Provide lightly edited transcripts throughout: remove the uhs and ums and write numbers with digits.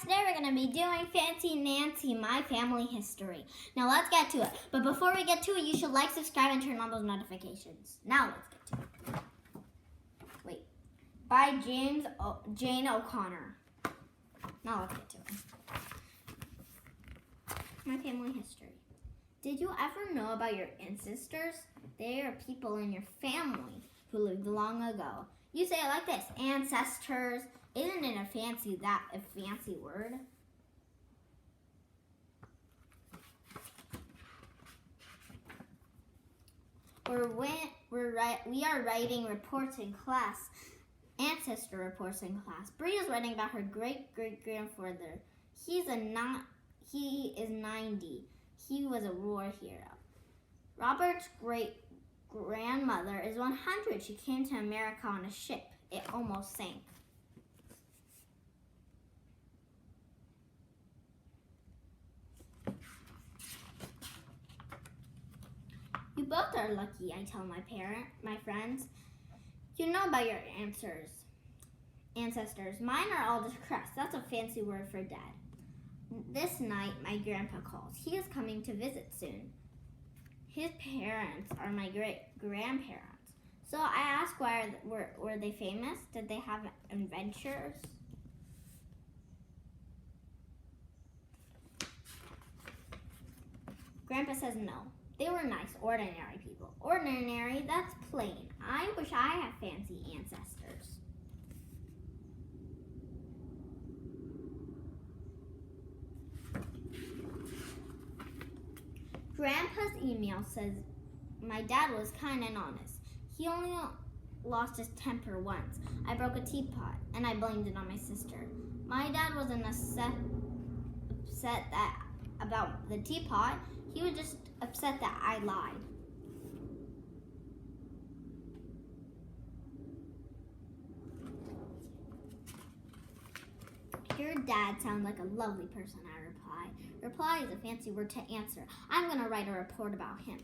today we're going to be doing Fancy Nancy, My Family History. Now let's get to it. But before we get to it, you should like, subscribe, and turn on those notifications. Now let's get to it. Wait. By Jane O'Connor. Now let's get to it. My Family History. Did you ever know about your ancestors? They are people in your family who lived long ago. You say it like this, ancestors. Isn't it a fancy word? We are writing reports in class, ancestor reports in class. Bree is writing about her great-great-grandfather. He is 90. He was a war hero. Robert's great-grandmother is 100. She came to America on a ship. It almost sank. You both are lucky, I tell my friends. You know about your ancestors. Mine are all depressed. That's a fancy word for dead. This night, my grandpa calls. He is coming to visit soon. His parents are my great-grandparents. So I ask, were they famous? Did they have adventures? Grandpa says no. They were nice, ordinary people. Ordinary, that's plain. I wish I had fancy ancestors. Grandpa's email says, my dad was kind and honest. He only lost his temper once. I broke a teapot, and I blamed it on my sister. My dad wasn't upset about the teapot. He was just upset that I lied. Your dad sounds like a lovely person, I reply. Reply is a fancy word to answer. I'm going to write a report about him.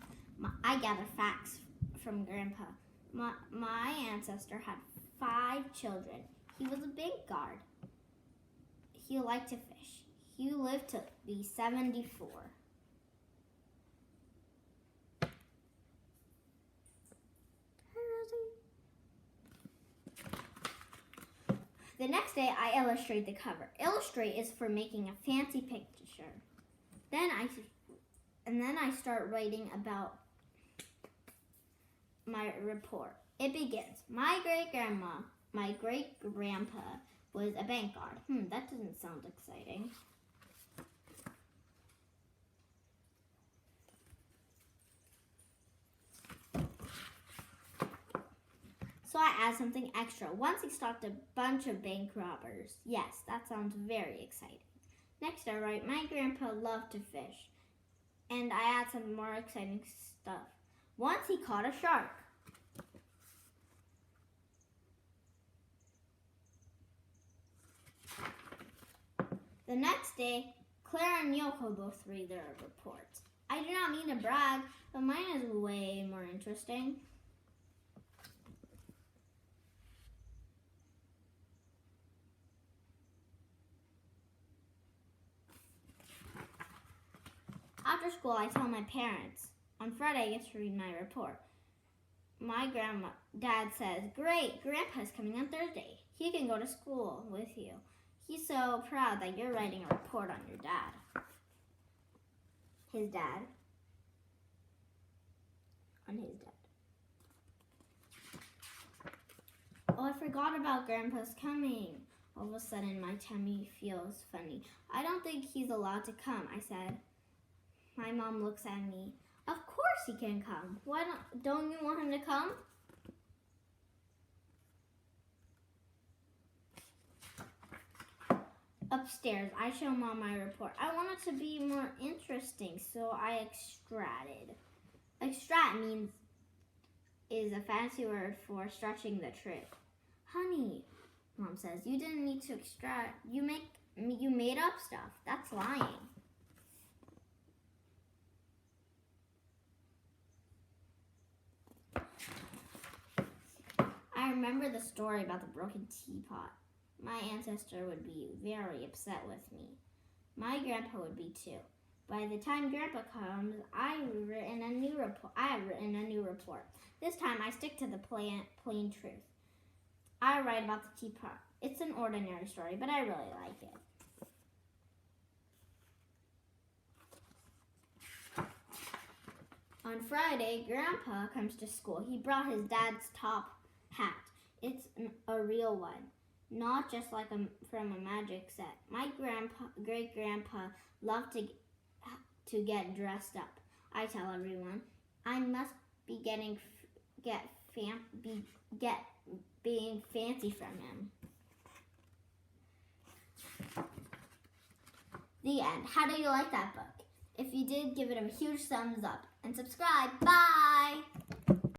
I gather facts from Grandpa. My ancestor had 5 children. He was a bank guard. He liked to fish. He lived to be 74. The next day, I illustrate the cover. Illustrate is for making a fancy picture. Then I start writing about my report. It begins. My great-grandpa was a bank guard. That doesn't sound exciting. So I add something extra. Once he stopped a bunch of bank robbers. Yes, that sounds very exciting. Next I write, my grandpa loved to fish. And I add some more exciting stuff. Once he caught a shark. The next day, Claire and Yoko both read their reports. I do not mean to brag, but mine is way more interesting. After school, I tell my parents. On Friday, I get to read my report. My dad says, great, Grandpa's coming on Thursday. He can go to school with you. He's so proud that you're writing a report on your dad. His dad. On his dad. Oh, I forgot about Grandpa's coming. All of a sudden, my tummy feels funny. I don't think he's allowed to come, I said. My mom looks at me. Of course he can come. Why don't you want him to come? Upstairs, I show Mom my report. I want it to be more interesting, so I extracted. Extract is a fancy word for stretching the truth. Honey, Mom says, you didn't need to extract. You made up stuff. That's lying. I remember the story about the broken teapot. my ancestor would be very upset with me. My grandpa would be too. By the time Grandpa comes, I have written a new report. This time I stick to the plain truth. I write about the teapot. It's an ordinary story, but I really like it. On Friday, Grandpa comes to school. He brought his dad's top hat. It's a real one, not just like from a magic set. My great-grandpa loved to get dressed up. I tell everyone, I must be being fancy from him. The end. How do you like that book? If you did, give it a huge thumbs up and subscribe. Bye!